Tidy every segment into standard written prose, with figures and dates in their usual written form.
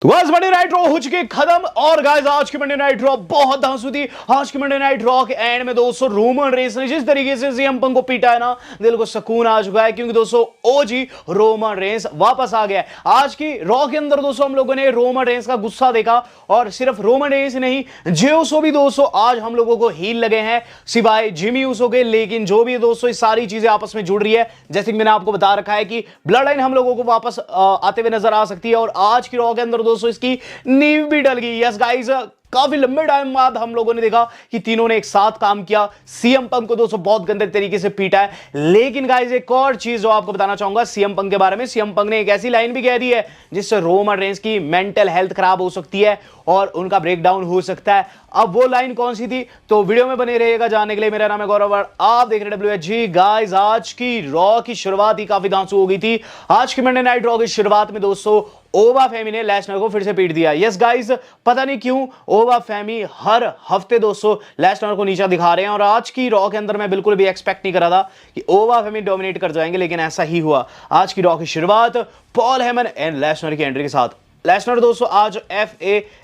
तो guys Monday night raw हो चुकी है खत्म। और गाइस आज की मंडे नाइट रॉ बहुत धांसू थी। आज की मंडे नाइट रॉ के एंड में दोस्तों रोमन रेंस ने जिस तरीके से सीएम पंक को पीटा है ना, दिल को सुकून आ चुका है, क्योंकि दोस्तों ओजी रोमन रेंस वापस आ गया है। आज की रॉ के अंदर दोस्तों हम लोगों ने रोमन रेंस का गुस्सा देखा, और सिर्फ रोमन रेंस नहीं, जे उसो भी दोस्तों आज हम लोगों को हील लगे हैं सिवाय जिमी उसो के। लेकिन जो भी दोस्तों ये सारी चीजें आपस में जुड़ रही है, जैसे कि मैंने आपको बता रखा है कि ब्लड लाइन हम लोगों को वापस आते हुए नजर आ सकती है। और आज की रॉ के अंदर दोस्तों इसकी नींव भी डल गई। यस गाइस, काफी लंबे टाइम बाद हम लोगों ने देखा कि तीनों ने एक साथ काम किया। सीएम पंक को दोस्तों बहुत गंदे तरीके से पीटा है। लेकिन गाइस एक और चीज जो आपको बताना चाहूंगा सीएम पंक के बारे में, सीएम पंक ने एक ऐसी लाइन भी कह दी है जिससे रोमन रेंस की मेंटल हेल्थ खराब हो सकती है और उनका ब्रेकडाउन हो सकता है। अब वो लाइन कौन सी थी, तो वीडियो में बने रहिएगा जानने के लिए। मेरा नाम है गौरव और आप देख रहे हैं WHG। गाइस आज की रॉ की शुरुआत ही काफी धांसू हो गई थी। आज की मंडे नाइट रॉ की शुरुआत में दोस्तों ओबा फेमी ने लेसनर को फिर से पीट दिया। यस गाइस, पता नहीं क्यों ओबा फेमी हर हफ्ते दोस्तों लेसनर को नीचा दिखा रहे हैं, और आज की रॉ के अंदर मैं बिल्कुल भी एक्सपेक्ट नहीं कर रहा था कि ओबा फेमी डोमिनेट कर जाएंगे, लेकिन ऐसा ही हुआ। आज की रॉ की शुरुआत पॉल हेमन एंड लेसनर की एंट्री के साथ। लेसनर दोस्तों आज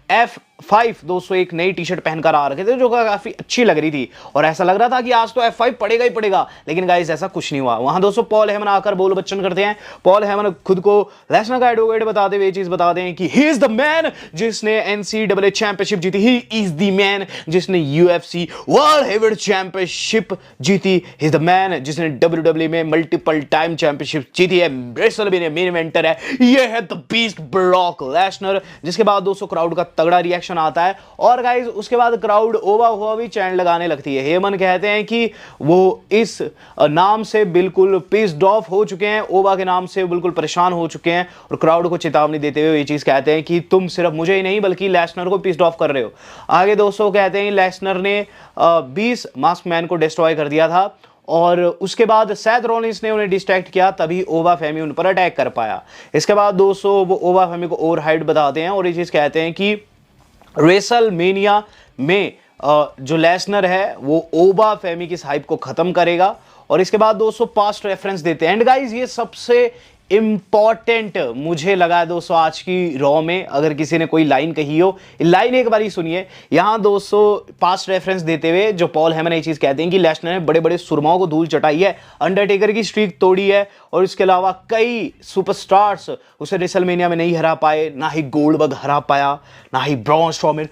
F5 दोस्तों एक नई टी शर्ट पहनकर आ रखे थे, जो काफी अच्छी लग रही थी, और ऐसा लग रहा था कि आज तो F5 पड़ेगा ही पड़ेगा। लेकिन गाइस ऐसा कुछ नहीं हुआ। वहां दोस्तों पॉल हेमन आकर बोल बच्चन करते हैं। पॉल हेमन खुद को लेसनर का एडवोकेट बताते हुए ये चीज बताते हैं कि ही इज द मैन जिसने NCAA चैंपियनशिप जीती, ही इज द मैन जिसने UFC वर्ल्ड हेवीवेट चैंपियनशिप जीती, ही इज द मैन जिसने WWE में मल्टीपल टाइम चैंपियनशिप जीती है, रेसलमेनिया मेन इवेंटर है, ये है द बीस्ट ब्रॉक लेसनर। जिसके बाद दोस्तों क्राउड का तगड़ा रिएक्शन आता है, और गाइस उसके बाद क्राउड ओबा हुआ भी चैंट लगाने लगती है। हेमन कहते हैं कि वो इस नाम से बिल्कुल पिस्ड ऑफ हो चुके हैं, ओबा के नाम से बिल्कुल परेशान हो चुके हैं, और क्राउड को चेतावनी देते हुए ये चीज कहते हैं कि तुम सिर्फ मुझे ही नहीं बल्कि लेसनर को पिस्ड ऑफ कर रहे हो। आगे दोस्तों कहते हैं लेसनर ने 20 मास्क मैन को डिस्ट्रॉय कर दिया था, और उसके बाद सैथ रॉलिंस ने उन्हें डिस्ट्रैक्ट किया, तभी ओबा फेमी उन पर अटैक कर पाया। इसके बाद दोस्तों वो ओबा फेमी को ओवरहाइड बताते हैं, और ये चीज कहते हैं कि रेसलमेनिया में जो लेसनर है वो ओबा फेमी की हाइप को खत्म करेगा। और इसके बाद दोस्तों पास्ट रेफरेंस देते हैं। एंड गाइस ये सबसे इंपॉर्टेंट मुझे लगा है दोस्तों आज की रॉ में, अगर किसी ने कोई लाइन कही हो, लाइन एक बार सुनिए। यहां दोस्तों पास्ट रेफरेंस देते हुए जो पॉल हेमन ये चीज कहते हैं कि लेसनर ने बड़े बड़े सुरमाओं को धूल चटाई है, अंडरटेकर की स्ट्रीक तोड़ी है, और इसके अलावा कई सुपरस्टार्स उसे रेसलमेनिया में नहीं हरा पाए, ना ही गोल्डबर्ग हरा पाया, ना ही ब्रॉन स्ट्रोमैन,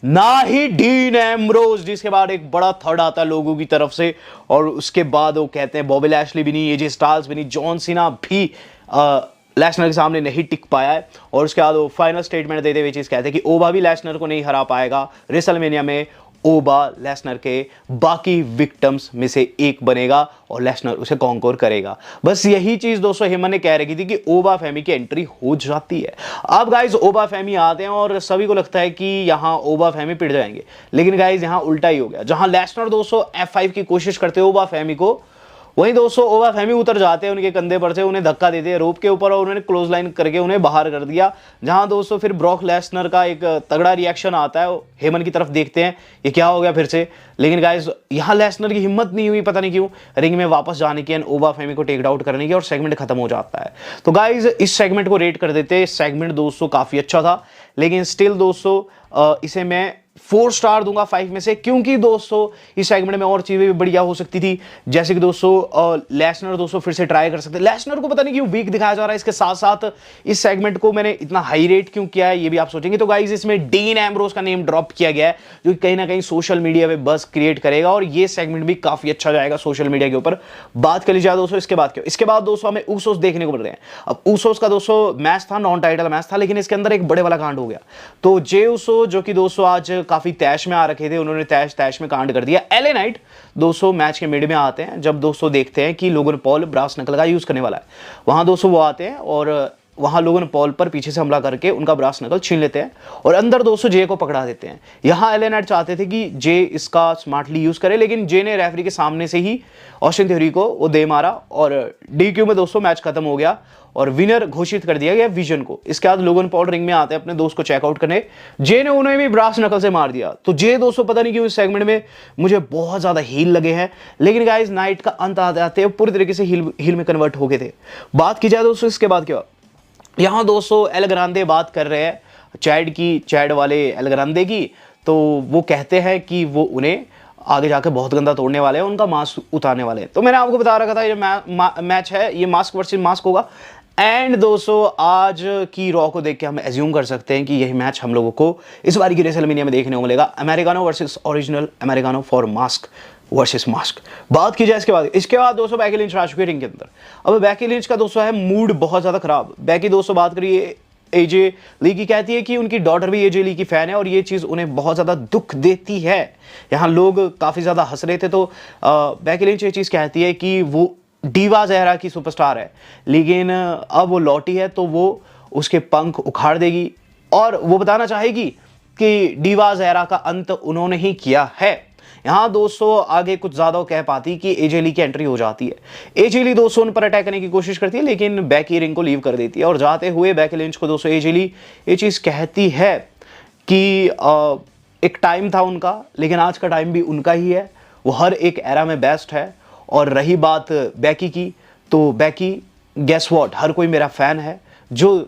ना ही डीन एम्ब्रोज। जिसके बाद एक बड़ा थर्ड आता है लोगों की तरफ से, और उसके बाद वो कहते हैं बॉबी लैशली भी नहीं, AJ स्टाइल्स भी नहीं, जॉन सीना भी लेसनर के सामने नहीं टिक पाया है। और उसके बाद वो फाइनल स्टेटमेंट देते हुए चीज कहते हैं कि ओबा भी लेसनर को नहीं हरा पाएगा, रेसलमेनिया में ओबा लेसनर के बाकी विक्टिम्स में से एक बनेगा और लेसनर उसे कॉन्कोर करेगा। बस यही चीज दोस्तों हेमन ने कह रखी थी कि ओबा फेमी की एंट्री हो जाती है। अब गाइस ओबा फेमी आते हैं, और सभी को लगता है कि यहां ओबा फेमी पिट जाएंगे, लेकिन गाइस यहां उल्टा ही हो गया। जहां लेसनर दोस्तों F5 की कोशिश करते ओबा फेमी को, वहीं दोस्तों ओबा फेमी उतर जाते हैं उनके कंधे पर से, उन्हें धक्का देते हैं रोप के ऊपर, और उन्होंने क्लोज लाइन करके उन्हें बाहर कर दिया। जहां दोस्तों फिर ब्रॉक लेसनर का एक तगड़ा रिएक्शन आता है, हेमन की तरफ देखते हैं ये क्या हो गया फिर से। लेकिन गाइस यहां लेसनर की हिम्मत नहीं हुई, पता नहीं क्यों, रिंग में वापस जाने की, ओबा फेमी को टेक आउट करने की, और सेगमेंट खत्म हो जाता है। तो गाइस इस सेगमेंट को रेट कर देते हैं। सेगमेंट दोस्तों काफी अच्छा था, लेकिन स्टिल दोस्तों इसे मैं 4 स्टार दूंगा 5 में से, क्योंकि दोस्तों इस सेगमेंट में और चीजें भी बढ़िया हो सकती थी। जैसे कि दोस्तों लेसनर दोस्तों फिर से ट्राई कर सकते, लेसनर को पता नहीं क्यों वीक दिखाया जा रहा है। इसके साथ साथ इस सेगमेंट को मैंने इतना हाई रेट क्यों किया है ये भी आप सोचेंगे। तो गाइस इसमें डीन एम्ब्रोज का नेम ड्रॉप किया गया है, जो कहीं ना कहीं सोशल मीडिया पे बस क्रिएट करेगा, और ये सेगमेंट भी काफी अच्छा जाएगा सोशल मीडिया के ऊपर। बात कर ली जाए दोस्तों इसके बाद क्या, इसके बाद दोस्तों हमें ऊसोस देखने को मिल रहे हैं। अब ऊसोस का दोस्तों मैच था, नॉन टाइटल मैच था, लेकिन इसके अंदर एक बड़े वाला कांड हो गया। तो जे ऊसो जो कि दोस्तों आज काफी तैश में आ रखे थे, उन्होंने तैश में कांड कर दिया। LA नाइट दोस्तों मैच के मिड में आते हैं, जब दोस्तों देखते हैं कि लोगन पॉल ब्रास नकल का यूज करने वाला है, वहां दोस्तों वो आते हैं, और वहां लोगन पॉल पर पीछे से हमला करके उनका ब्रास नकल छीन लेते हैं, और अंदर दोस्तों जे को पकड़ा देते हैं। यहां LA नाइट चाहते थे कि जे इसका स्मार्टली यूज करे, लेकिन जे ने रेफरी के सामने से ही ऑस्टिन थ्योरी को वो दे मारा, और DQ में दोस्तों मैच खत्म हो गया, और विनर घोषित कर दिया गया विजन को। इसके बाद लोगन पॉल रिंग में आते हैं अपने दोस्त को चेकआउट करने, जे ने उन्हें भी ब्रास नकल से मार दिया। तो जे दोस्तों पता नहीं क्यों इस सेगमेंट में मुझे बहुत ज्यादा हील लगे हैं, लेकिन गाइस नाइट का अंत आते आते पूरी तरीके से हील में कन्वर्ट हो गए थे। बात की जाए दोस्तों इसके बाद क्या, यहां दोस्तों एल ग्रांडे बात कर रहे हैं चैड वाले एल ग्रांडे की, तो वो कहते हैं कि वो उन्हें आगे जाकर बहुत गंदा तोड़ने वाले हैं, उनका मास्क उतारने वाले हैं। तो मैंने आपको बता रखा था ये मैच है, ये मास्क वर्सेस मास्क होगा। एंड दोस्तों आज की रॉ को देख के हम एज्यूम कर सकते हैं कि यही मैच हम लोगों को इस बार की रेसलमेनिया में देखने को मिलेगा, americano versus original americano for mask versus mask. बात की जाए इसके बाद दोस्तों बैकी लिंच आ चुके रिंग के अंदर। अब बैकी लिंच का दोस्तों है मूड बहुत ज़्यादा खराब। बैकी दोस्तों बात करिए एजे ली की, कहती है कि उनकी डॉटर भी एजे ली की फैन है और ये चीज़ उन्हें बहुत ज़्यादा दुख देती है। यहाँ लोग काफ़ी ज़्यादा हंस रहे थे, तो बैकी लिंच ये चीज़ कहती है कि वो डीवाज एरा की सुपरस्टार है, लेकिन अब वो लौटी है तो वो उसके पंख उखाड़ देगी और वो बताना चाहेगी कि डीवाज एरा का अंत उन्होंने ही किया है। यहाँ दोस्तों आगे कुछ ज़्यादा कह पाती कि एजे ली की एंट्री हो जाती है। एजे ली दोस्तों उन पर अटैक करने की कोशिश करती है, लेकिन बैकी रिंग को लीव कर देती है और जाते हुए बैकी लिंच को दोस्तों एजे ली ये चीज़ कहती है कि एक टाइम था उनका, लेकिन आज का टाइम भी उनका ही है, वो हर एक एरा में बेस्ट है। और रही बात बैकी की, तो बैकी गेस व्हाट, हर कोई मेरा फ़ैन है, जो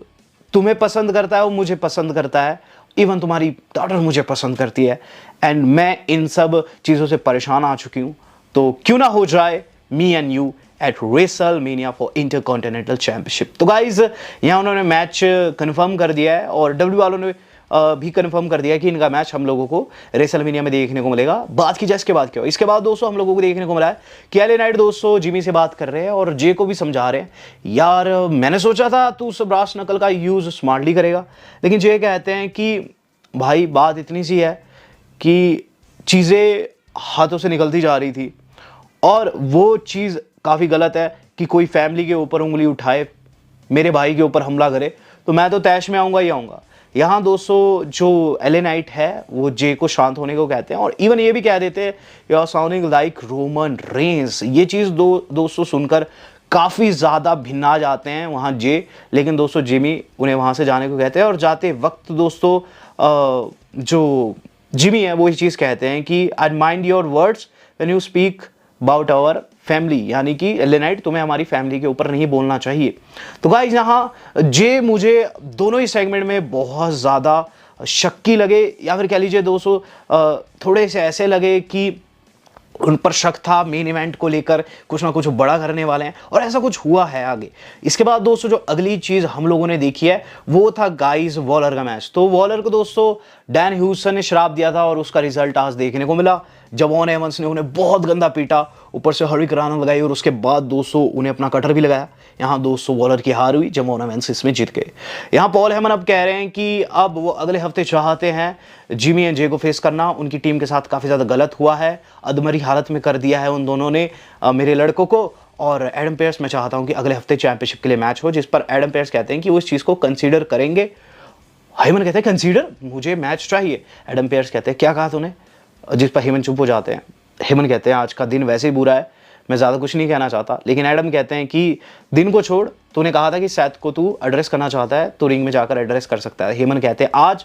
तुम्हें पसंद करता है वो मुझे पसंद करता है, इवन तुम्हारी डॉटर मुझे पसंद करती है, एंड मैं इन सब चीज़ों से परेशान आ चुकी हूँ, तो क्यों ना हो जाए me and you eight WrestleMania for intercontinental championship. तो गाइज यहाँ उन्होंने मैच कंफर्म कर दिया है और डब्ल्यू वालों ने भी कंफर्म कर दिया कि इनका मैच हम लोगों को रेसलमेनिया में देखने को मिलेगा। बात की जाए इसके बाद क्या हो, इसके बाद दोस्तों हम लोगों को देखने को मिला है कि एलए नाइट दोस्तों जिमी से बात कर रहे हैं और जे को भी समझा रहे हैं, यार मैंने सोचा था तू सब ब्रास नकल का यूज़ स्मार्टली करेगा, लेकिन जे कहते हैं कि भाई बात इतनी सी है कि चीज़ें हाथों से निकलती जा रही थी और वो चीज़ काफ़ी गलत है कि कोई फैमिली के ऊपर उंगली उठाए, मेरे भाई के ऊपर हमला करे, तो मैं तो तैश में आऊँगा ही आऊँगा। यहाँ दोस्तों जो एलए नाइट है वो जे को शांत होने को कहते हैं और इवन ये भी कह देते हैं you are sounding like Roman Reigns. ये चीज़ दोस्तों सुनकर काफ़ी ज़्यादा भिन्ना जाते हैं वहाँ जे, लेकिन दोस्तों जिमी उन्हें वहाँ से जाने को कहते हैं और जाते वक्त दोस्तों जो जिमी है वो ये चीज़ कहते हैं कि I mind your words when you speak about our family, यानी कि एलए नाइट तुम्हें हमारी फैमिली के ऊपर नहीं बोलना चाहिए। तो गाइस यहाँ जे मुझे दोनों ही सेगमेंट में बहुत ज़्यादा शक्की लगे, या फिर कह लीजिए दोस्तों थोड़े से ऐसे लगे कि उन पर शक था मेन इवेंट को लेकर, कुछ ना कुछ बड़ा करने वाले हैं और ऐसा कुछ हुआ है आगे। इसके बाद दोस्तों जो अगली चीज़ हम लोगों ने देखी है वो था गाइस वॉलर का मैच। तो वॉलर को दोस्तों डैन ह्यूस्टन ने श्राप दिया था और उसका रिजल्ट आज देखने को मिला। जवॉन एवंस ने उन्हें बहुत गंदा पीटा, ऊपर से हरिक्राना लगाई और उसके बाद दोस्तों उन्हें अपना कटर भी लगाया। यहाँ दोस्तों वॉलर की हार हुई, जवॉन एवंस इसमें जीत गए। यहाँ पॉल हेमन अब कह रहे हैं कि अब वो अगले हफ्ते चाहते हैं जिमी एंड जे को फेस करना। उनकी टीम के साथ काफ़ी ज़्यादा गलत हुआ है, अधमरी हालत में कर दिया है उन दोनों ने मेरे लड़कों को। और एडम पेयर्स मैं चाहता हूँ कि अगले हफ्ते चैंपियनशिप के लिए मैच हो, जिस पर एडम पेयर्स कहते हैं कि वो इस चीज़ को कंसीडर करेंगे। हेमन कहते हैं कंसीडर, मुझे मैच चाहिए। एडम पेयर्स कहते हैं क्या कहा तूने, जिस पर हेमन चुप हो जाते हैं। हेमन कहते हैं आज का दिन वैसे ही बुरा है, मैं ज़्यादा कुछ नहीं कहना चाहता, लेकिन एडम कहते हैं कि दिन को छोड़, तूने कहा था कि सैथ को तू एड्रेस करना चाहता है तो रिंग में जाकर एड्रेस कर सकता है। हेमन कहते हैं आज,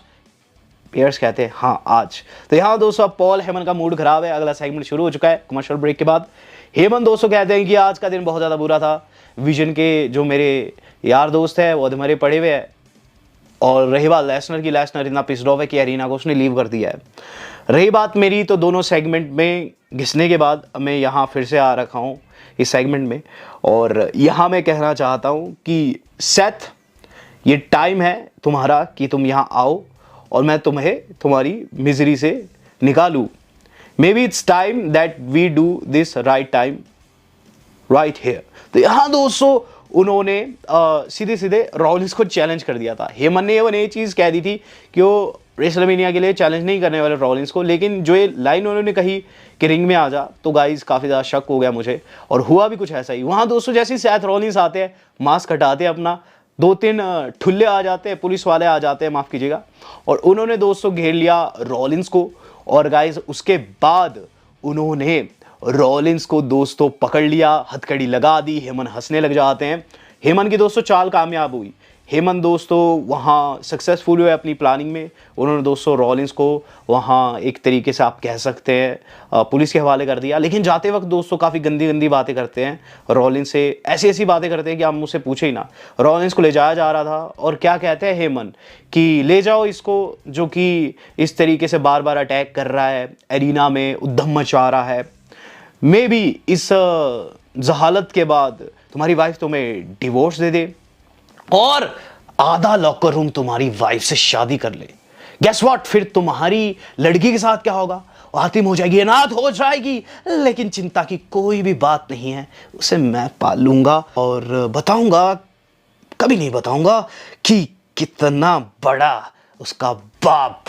पेयर्स कहते हैं हाँ आज। तो यहाँ दोस्तों पॉल हेमन का मूड खराब है। अगला सेगमेंट शुरू हो चुका है कमर्शियल ब्रेक के बाद। हेमन दोस्तों कहते हैं कि आज का दिन बहुत ज़्यादा बुरा था, विजन के जो मेरे यार दोस्त है वो अधमरे पड़े हुए हैं, और रही बात लेसनर की, लेसनर इतना पिस्ड ऑफ है कि एरिना को उसने लीव कर दिया है। रही बात मेरी, तो दोनों सेगमेंट में घिसने के बाद मैं यहाँ फिर से आ रखा हूँ इस सेगमेंट में, और यहाँ मैं कहना चाहता हूँ कि सेथ ये टाइम है तुम्हारा कि तुम यहाँ आओ और मैं तुम्हें तुम्हारी मिजरी से निकालूँ। Maybe it's time that we do this right time right here. तो यहाँ दोस्तों उन्होंने सीधे सीधे रॉलिंस को चैलेंज कर दिया था। हेमन ने ये चीज़ कह दी थी कि वो रेसलमेनिया के लिए चैलेंज नहीं करने वाले रॉलिंस को, लेकिन जो ये लाइन उन्होंने कही कि रिंग में आ जा, तो गाइस काफ़ी ज़्यादा शक हो गया मुझे, और हुआ भी कुछ ऐसा ही। वहाँ दोस्तों जैसे ही सैथ रॉलिंस आते हैं, मास्क हटाते हैं अपना, 2-3 ठुल्ले आ जाते हैं, पुलिस वाले आ जाते हैं, माफ़ कीजिएगा, और उन्होंने दोस्तों घेर लिया रॉलिंस को। और गाइस उसके बाद उन्होंने रॉलिंस को दोस्तों पकड़ लिया, हथकड़ी लगा दी। हेमन हंसने लग जाते हैं। हेमन की दोस्तों चाल कामयाब हुई। हेमन दोस्तों वहाँ सक्सेसफुल हुए अपनी प्लानिंग में। उन्होंने दोस्तों रॉलिंस को वहाँ एक तरीके से आप कह सकते हैं पुलिस के हवाले कर दिया। लेकिन जाते वक्त दोस्तों काफ़ी गंदी गंदी बातें करते हैं रॉलिंस से, ऐसी ऐसी बातें करते हैं कि आप मुझसे पूछे ही ना। रॉलिंस को ले जाया जा रहा था और क्या कहते हैं हेमन कि ले जाओ इसको, जो कि इस तरीके से बार बार अटैक कर रहा है, एरिना में उद्दम मचा रहा है। मे बी इस जहालत के बाद तुम्हारी वाइफ तुम्हें डिवोर्स दे दे और आधा लॉकर रूम तुम्हारी वाइफ से शादी कर ले। गेस व्हाट, फिर तुम्हारी लड़की के साथ क्या होगा? आतिम हो जाएगी, अनाथ हो जाएगी। लेकिन चिंता की कोई भी बात नहीं है, उसे मैं पाल लूंगा और बताऊंगा, कभी नहीं बताऊंगा कि कितना बड़ा उसका बाप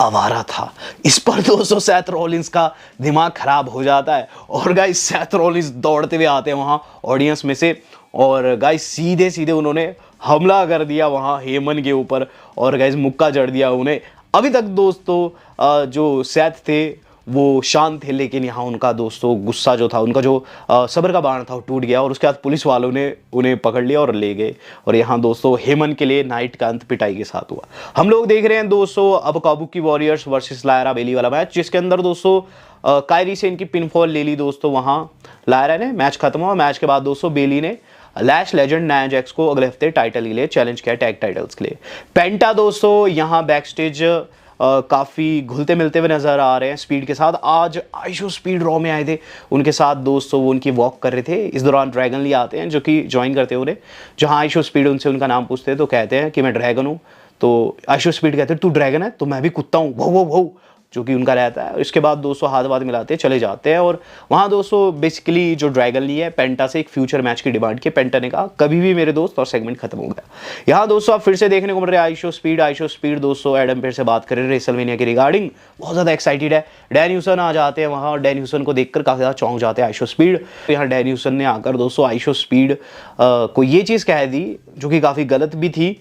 आवारा था। इस पर दोस्तों सेथ रॉलिंस का दिमाग खराब हो जाता है और गाइस सेथ रॉलिंस दौड़ते हुए आते हैं वहां ऑडियंस में से और गाइस सीधे सीधे उन्होंने हमला कर दिया वहां हेमन के ऊपर और गाइस मुक्का जड़ दिया उन्हें। अभी तक दोस्तों जो सेथ थे वो शांत थे, लेकिन यहाँ उनका दोस्तों गुस्सा जो था, उनका जो सब्र का बाण था वो टूट गया और उसके बाद पुलिस वालों ने उन्हें पकड़ लिया और ले गए। और यहाँ दोस्तों हेमन के लिए नाइट का अंत पिटाई के साथ हुआ। हम लोग देख रहे हैं दोस्तों अब काबुकी वॉरियर्स वर्सेस लायरा बेली वाला मैच, जिसके अंदर दोस्तों कायरी से इनकी पिनफॉल ले ली दोस्तों। वहाँ लायरा ने, मैच खत्म हुआ, मैच के बाद दोस्तों बेली ने लैश लेजेंड नाया जैक्स को अगले हफ्ते टाइटल के लिए चैलेंज किया, टैग टाइटल्स के लिए। पेंटा दोस्तों यहाँ बैक स्टेज काफ़ी घुलते मिलते हुए नज़र आ रहे हैं स्पीड के साथ। आज आइशो स्पीड रॉ में आए थे, उनके साथ दोस्तों वो उनकी वॉक कर रहे थे। इस दौरान ड्रैगन ली आते हैं जो कि ज्वाइन करते हैं उन्हें। जहाँ आइशो स्पीड उनसे उनका नाम पूछते हैं तो कहते हैं कि मैं ड्रैगन हूँ। तो आइशो स्पीड कहते हैं तू ड्रैगन है तो मैं भी कुत्ता हूँ, वो वो जो कि उनका रहता है। इसके बाद दोस्तों हाथ वाथ मिलाते हैं, चले जाते हैं। और वहाँ दोस्तों बेसिकली जो ड्रैगन ली है पेंटा से एक फ्यूचर मैच की डिमांड की। पेंटा ने कहा कभी भी मेरे दोस्त, और सेगमेंट खत्म हो गया। यहाँ दोस्तों आप फिर से देखने को मिल रहे हैं आइशो स्पीड दोस्तों एडम पेयर से बात कर रहे हैं रेसलमेनिया के रिगार्डिंग, बहुत ज़्यादा एक्साइटेड है। डैन ह्यूसन आ जाते हैं वहाँ और डैन ह्यूसन को देखकर काफ़ी ज़्यादा चौंक जाते हैं आइशो स्पीड। यहाँ डैन ह्यूसन ने आकर दोस्तों आइशो स्पीड को ये चीज़ कह दी जो कि काफ़ी गलत भी थी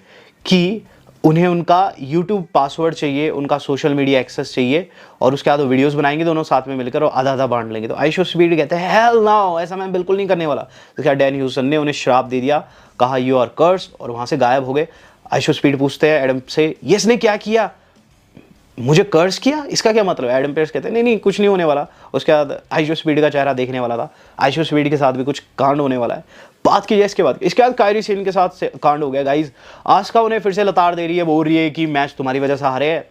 कि उन्हें उनका YouTube पासवर्ड चाहिए, उनका सोशल मीडिया एक्सेस चाहिए और उसके बाद वो वीडियोस बनाएंगे दोनों साथ में मिलकर और आधा आधा बांट लेंगे। तो आइशो स्पीड कहते हैं हेल नो, ऐसा मैं बिल्कुल नहीं करने वाला। तो क्या डैन ह्यूसन ने उन्हें श्राप दे दिया, कहा यू आर कर्स, और वहाँ से गायब हो गए। आइशो स्पीड पूछते हैं एडम से ये इसने क्या किया, मुझे कर्स किया, इसका क्या मतलब? एडम पेयर्स कहते हैं नहीं नहीं कुछ नहीं होने वाला। उसके बाद आइशो स्पीड का चेहरा देखने वाला था, आइशो स्पीड के साथ भी कुछ कांड होने वाला है। बात की जाए इसके बाद कायरी सेन के साथ कांड हो गया गाइज। आस्का उन्हें फिर से लताड़ दे रही है, बोल रही है कि मैच तुम्हारी वजह से हारे हैं।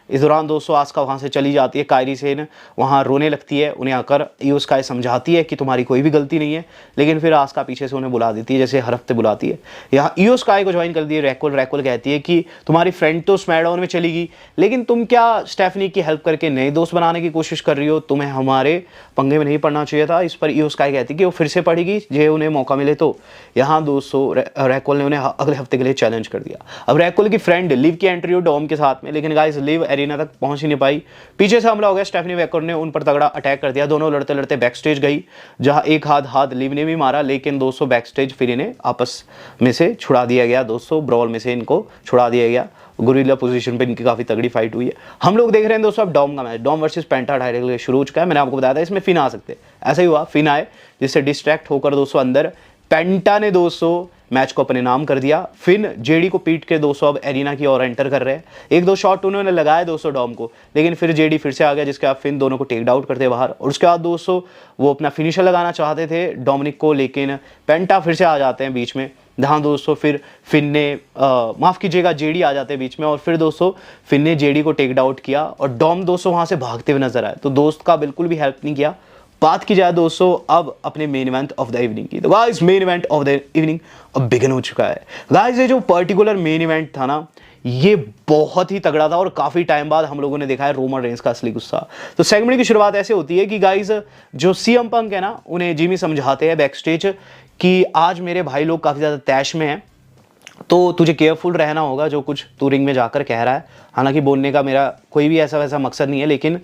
इस दौरान दोस्तों आस्का वहाँ से चली जाती है, कायरी सेन वहाँ रोने लगती है। उन्हें आकर ईओ स्काई समझाती है कि तुम्हारी कोई भी गलती नहीं है, लेकिन फिर आस्का पीछे से उन्हें बुला देती है जैसे हर हफ्ते बुलाती है। यहाँ ईओ स्काई को ज्वाइन कर दिए रैकुल। रैकुल कहती है कि तुम्हारी फ्रेंड तो स्मैकडाउन में चली गई, लेकिन तुम क्या स्टेफनी की हेल्प करके नए दोस्त बनाने की कोशिश कर रही हो, तुम्हें हमारे पंगे में नहीं पड़ना चाहिए था। इस पर ईओ स्काई कहती है कि वो फिर से पड़ेगी जे उन्हें मौका मिले तो। यहाँ दोस्तों रैकुल ने उन्हें अगले हफ्ते के लिए चैलेंज कर दिया। अब रैकुल की फ्रेंड लिव की एंट्री हो डॉम के साथ में, लेकिन गाइस लिव एरिना तक पहुंच ही नहीं पाई। पीछे से हमला हो गया, स्टेफनी वेकर ने उन पर तगड़ा अटैक कर दिया। दोनों लड़ते लड़ते बैक स्टेज गई, जहां एक हाथ लिव ने भी मारा, लेकिन दोस्तों बैक स्टेज फिर इन्हें आपस में से छुड़ा दिया गया। दोस्तों ब्रॉल में से इनको छुड़ा दिया गया। गुरिल्ला पोजीशन पे इनकी काफी तगड़ी फाइट हुई है। हम लोग देख रहे हैं दोस्तों अब डॉम का मैच, डॉम वर्सेस पेंटा डायरेक्टली शुरू हो चुका है। मैंने आपको बताया था इसमें फिन आ सकते, ऐसा ही हुआ, फिन आए जिससे डिस्ट्रैक्ट होकर दोस्तों अंदर पेंटा ने दोस्तों मैच को अपने नाम कर दिया। फिन जेडी को पीट के दोस्तों अब एरिना की ओर एंटर कर रहे हैं। एक दो शॉट उन्होंने लगाए दोस्तों डॉम को, लेकिन फिर जेडी फिर से आ गया, जिसके बाद फिन दोनों को टेक आउट करते बाहर। और उसके बाद दोस्तों वो अपना फिनिशर लगाना चाहते थे डोमिनिक को, लेकिन पेंटा फिर से आ जाते हैं बीच में, जहाँ दोस्तों फिर फिन ने माफ़ कीजिएगा जेडी आ जाते हैं बीच में, और फिर दोस्तों फिन ने जेडी को टेक आउट किया और डॉम दोस्तों वहाँ से भागते हुए नजर आए। तो दोस्त का बिल्कुल भी हेल्प नहीं किया। बात की जाए दोस्तों अब अपने main event of the evening की, तो guys main event of the evening अब बिगिन हो चुका है। गाइस ये जो पर्टिकुलर मेन इवेंट था ना, ये बहुत ही तगड़ा था और काफी टाइम बाद हम लोगों ने देखा है रोमन रेंस का असली गुस्सा। तो सेगमेंट की शुरुआत ऐसे होती है कि गाइस जो सीएम पंक है ना, उन्हें जिमी समझाते हैं बैक स्टेज कि आज मेरे भाई लोग काफी ज्यादा तैश में हैं, तो तुझे केयरफुल रहना होगा जो कुछ तू रिंग में जाकर कह रहा है। हालांकि बोलने का मेरा कोई भी ऐसा वैसा मकसद नहीं है, लेकिन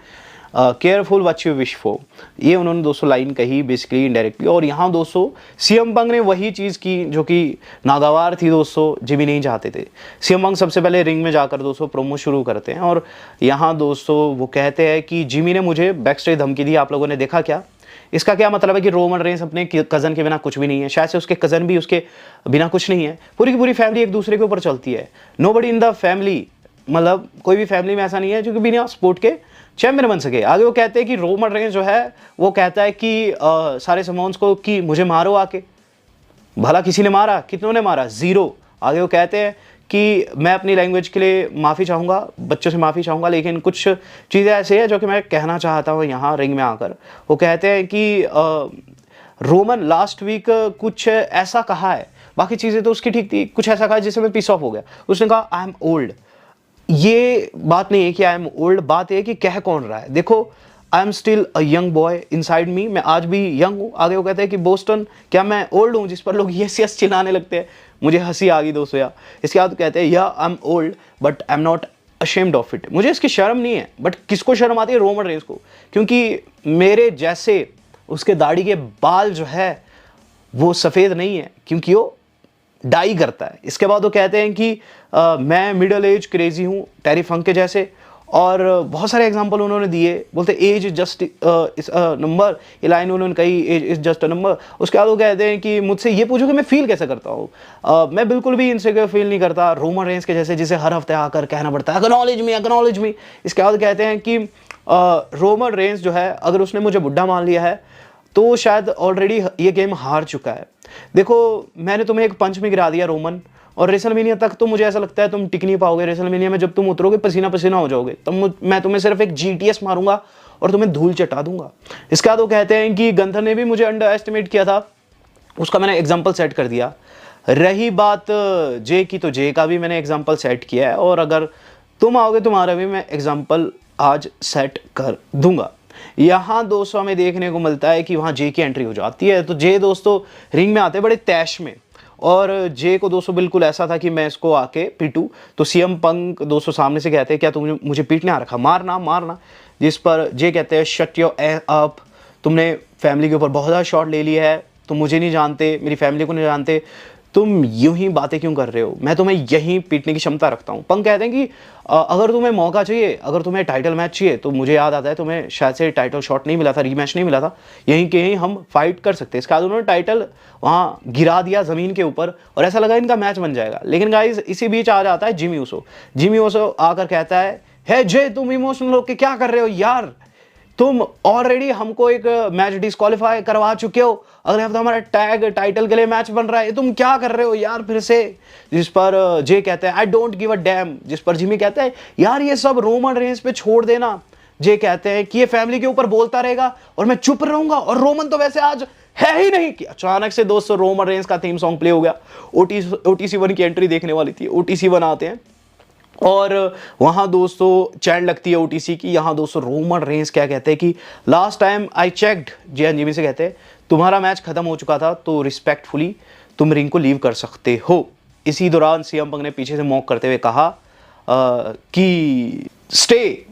careful what you wish for, ये उन्होंने दोस्तों लाइन कही बेसिकली इनडायरेक्टली। और यहाँ दोस्तों सीएम पंक ने वही चीज़ की जो कि नागवार थी दोस्तों, जिमी नहीं चाहते थे। सीएम पंक सबसे पहले रिंग में जाकर दोस्तों प्रोमो शुरू करते हैं और यहाँ दोस्तों वो कहते हैं कि जिमी ने मुझे बैक स्टेज धमकी दी, आप लोगों ने देखा क्या, इसका क्या मतलब है कि रोमन रेंस अपने कज़न के बिना कुछ भी नहीं है, शायद से उसके कज़न भी उसके बिना कुछ नहीं है। पूरी की पूरी फैमिली एक दूसरे के ऊपर चलती है। नोबडी इन द फैमिली, मतलब कोई भी फैमिली में ऐसा नहीं है जो कि बिना स्पोर्ट के चैंपियन बन सके। आगे वो कहते हैं कि रोमन रेंस जो है वो कहता है कि सारे समोन्स को कि मुझे मारो आके। भला किसी ने मारा? कितनों ने मारा? जीरो। आगे वो कहते हैं कि मैं अपनी लैंग्वेज के लिए माफ़ी चाहूँगा, बच्चों से माफ़ी चाहूँगा, लेकिन कुछ चीज़ें ऐसी हैं जो कि मैं कहना चाहता हूँ यहाँ रिंग में आकर। वो कहते हैं कि रोमन लास्ट वीक कुछ ऐसा कहा है, बाकी चीज़ें तो उसकी ठीक थी, कुछ ऐसा कहा जिससे मैं पीस ऑफ हो गया। उसने कहा आई एम ओल्ड। ये बात नहीं है कि आई एम ओल्ड, बात है कि कह कौन रहा है। देखो, I am still a young boy inside me, मैं आज भी यंग हूँ। आगे वो कहते हैं कि बोस्टन, क्या मैं ओल्ड हूँ? जिस पर लोग यस यस चिल्लाने लगते हैं। मुझे हंसी आ गई दोस्तों यार। इसके बाद कहते हैं या I am old but I am not ashamed of it. मुझे इसकी शर्म नहीं है, बट किसको शर्म आती है? रोमन रेंस को, क्योंकि मेरे जैसे उसके दाढ़ी के बाल जो है वो सफ़ेद नहीं है, क्योंकि वो डाई करता है। इसके बाद वो कहते हैं कि मैं मिडिल एज क्रेजी हूँ, टेरी फंक के जैसे, और बहुत सारे एग्जांपल उन्होंने दिए। बोलते age just is a number, ये लाइन उन्होंने कही, age is just a number. उसके बाद वो कहते हैं कि मुझसे ये पूछो कि मैं फील कैसे करता हूँ, मैं बिल्कुल भी इनसिक्योर फील नहीं करता, रोमन रेंस के जैसे, जिसे हर हफ्ते आकर कहना पड़ता है एक्नॉलेज मी एक्नॉलेज मी। इसके बाद कहते हैं कि रोमन रेंस जो है, अगर उसने मुझे बुढ़ा मान लिया है तो शायद ऑलरेडी ये गेम हार चुका है। देखो, मैंने तुम्हें एक पंच में गिरा दिया रोमन, और रेसलमेनिया तक तो मुझे ऐसा लगता है तुम टिक नहीं पाओगे। रेसलमेनिया में जब तुम उतरोगे पसीना पसीना हो जाओगे, तब मैं तुम्हें सिर्फ एक जीटीएस मारूंगा और तुम्हें धूल चटा दूंगा। इसके बाद वो कहते हैं कि गंथर ने भी मुझे अंडर एस्टिमेट किया था, उसका मैंने एग्जाम्पल सेट कर दिया। रही बात जे की, तो जे का भी मैंने एग्जाम्पल सेट किया है, और अगर तुम आओगे तुम्हारा भी मैं एग्जाम्पल आज सेट कर दूंगा। यहाँ दोस्तों हमें देखने को मिलता है कि वहाँ जे की एंट्री हो जाती है। तो जे दोस्तों रिंग में आते हैं बड़े तैश में, और जे को दोस्तों बिल्कुल ऐसा था कि मैं इसको आके पीटूं। तो सीएम पंक दोस्तों सामने से कहते हैं क्या तुम मुझे पीटने आ रखा, मारना मारना। जिस पर जे कहते हैं शट योर अप, तुमने फैमिली के ऊपर बहुत ज़्यादा शॉट ले लिया है, तुम मुझे नहीं जानते, मेरी फैमिली को नहीं जानते, तुम यूं ही बातें क्यों कर रहे हो, मैं तुम्हें यहीं पीटने की क्षमता रखता हूँ। पंक कहते हैं कि अगर तुम्हें मौका चाहिए, अगर तुम्हें टाइटल मैच चाहिए, तो मुझे याद आता है तुम्हें शायद से टाइटल शॉट नहीं मिला था, रीमैच नहीं मिला था, यहीं के यहीं हम फाइट कर सकते हैं। इसके बाद उन्होंने टाइटल वहाँ गिरा दिया ज़मीन के ऊपर, और ऐसा लगा इनका मैच बन जाएगा। लेकिन गाइस इसी बीच आ जाता है जिमी ऊसो। जिमी ऊसो आकर कहता है जे तुम इमोशनल होकर क्या कर रहे हो यार, तुम ऑलरेडी हमको एक मैच डिस्क्वालीफाई करवा चुके हो, अगले हफ्ते हमारा टैग टाइटल के लिए मैच बन रहा है, तुम क्या कर रहे हो यार फिर से। जिस पर जे कहते हैं I don't give a dam. जिस पर जिमी कहता है यार ये सब रोमन रेंस पे छोड़ देना। जे कहते हैं कि ये फैमिली के ऊपर बोलता रहेगा और मैं चुप रहूंगा, और रोमन तो वैसे आज है ही नहीं। कि अचानक से दोस्तों रोमन रेंस का थीम सॉन्ग प्ले हो गया। ओटीसी 1 की एंट्री देखने वाली थी। ओटीसी 1 आते हैं और वहाँ दोस्तों चैंड लगती है ओटीसी की। यहाँ दोस्तों रोमन रेंस क्या कहते हैं कि last time I checked, Jimmy से कहते हैं तुम्हारा मैच खत्म हो चुका था, तो रिस्पेक्टफुली तुम रिंग को लीव कर सकते हो। इसी दौरान सीएम पंक ने पीछे से मॉक करते हुए कहा कि stay,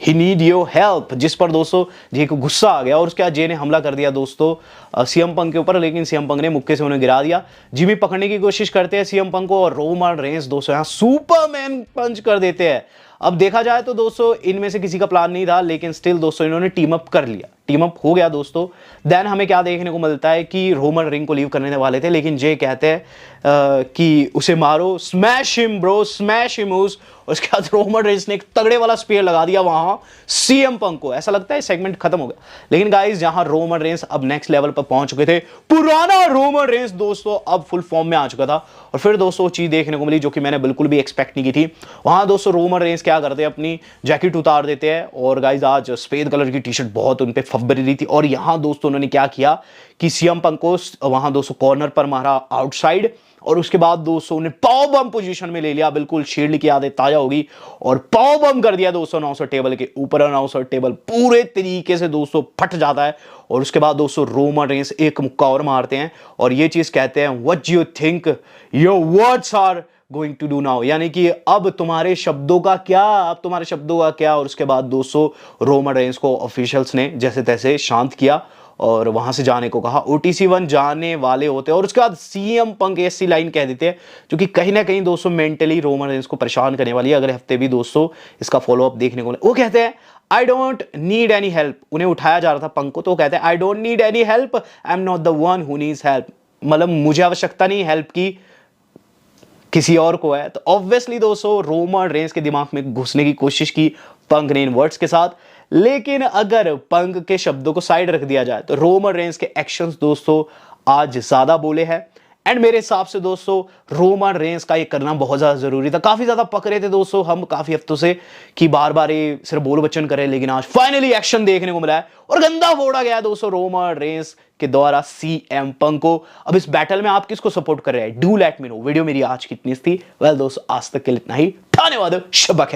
he need your help. जिस पर दोस्तों जे को गुस्सा आ गया, और उसके बाद जे ने हमला कर दिया दोस्तों सीएम पंक के ऊपर, लेकिन सीएम पंक ने मुक्के से उन्हें गिरा दिया। जिमी पकड़ने की कोशिश करते हैं सीएम पंक को, और रोमन रेंस दोस्तों यहाँ सुपरमैन पंच कर देते हैं। अब देखा जाए तो दोस्तों इनमें से किसी का प्लान नहीं था, लेकिन स्टिल दोस्तों इन्होंने टीम अप कर लिया, टीम अप हो गया दोस्तों। देन हमें क्या देखने को मिलता है कि रोमन रिंग को लीव करने वाले थे, लेकिन जे कहते हैं कि उसे मारो, smash him bro, smash him. उसके बाद रोमन रेंस ने एक तगड़े वाला स्पीयर लगा दिया वहां सीएम पंक को। ऐसा लगता है सेगमेंट खत्म हो गया, लेकिन गाइस जहां रोमन रेंस अब नेक्स्ट लेवल पर पहुंच चुके थे, पुराना रोमन रेंस दोस्तों अब फुल फॉर्म में आ चुका था। और फिर दोस्तों चीज देखने को मिली जो कि मैंने बिल्कुल भी एक्सपेक्ट नहीं की थी। वहां दोस्तों रोमन रेंस क्या करते हैं, अपनी जैकेट उतार देते हैं, और गाइस आज सफेद कलर की टी शर्ट बहुत उन पे फब्बरी रही थी। और यहां दोस्तों उन्होंने क्या किया कि सीएम पंक को वहां दोस्तों कॉर्नर पर मारा आउटसाइड, और उसके बाद दोस्तों ने पावर बम पोजीशन में ले लिया। बिल्कुल शील्ड की यादें ताजा होगी, और पावर बम कर दिया दोस्तों 900 टेबल के ऊपर। 900 टेबल पूरे तरीके से दोस्तों फट जाता है, और उसके बाद दोस्तों रोमन रेंस एक मुक्का और मारते हैं, और ये चीज कहते हैं what you think your words are going to do now, यानी कि अब तुम्हारे शब्दों का क्या, अब तुम्हारे शब्दों का क्या। और उसके बाद दोस्तों रोमन रेंस को ऑफिशियल्स ने जैसे तैसे शांत किया, और वहां से जाने को कहा। OTC1 जाने वाले होते हैं और उसके बाद CM पंक ऐसी लाइन कह देते हैं जो कि कहीं ना कहीं दोस्तों मेंटली रोमन रेंस को परेशान करने वाली है। अगले हफ्ते भी दोस्तों इसका फॉलोअप देखने को मिले। वो कहते हैं I don't need any help, उन्हें उठाया जा रहा था पंक को, तो वो कहते हैं I don't need any help, I am not the one who needs help, मतलब मुझे आवश्यकता नहीं हेल्प की, किसी और को है। तो ऑब्वियसली दोस्तों रोमन रेंस के दिमाग में घुसने की कोशिश की पंक ने इन वर्ड्स के साथ, लेकिन अगर पंक के शब्दों को साइड रख दिया जाए तो रोमन रेंस के एक्शंस दोस्तों आज ज्यादा बोले हैं। एंड मेरे हिसाब से दोस्तों रोमन रेंस का ये करना बहुत ज्यादा जरूरी था। काफी ज्यादा पक रहे थे दोस्तों हम काफी हफ्तों से कि बार बार ये सिर्फ बोल बच्चन करे, लेकिन आज फाइनली एक्शन देखने को मिला है और गंदा फोड़ा गया दोस्तों रोमन रेंस के द्वारा CM पंक को। अब इस बैटल में आप किसको सपोर्ट कर रहे हैं? Do let me know. Video मेरी आज की इतनी थी। वेल दोस्तों आज तक के लिए इतना ही। धन्यवाद। शब्बा खैर।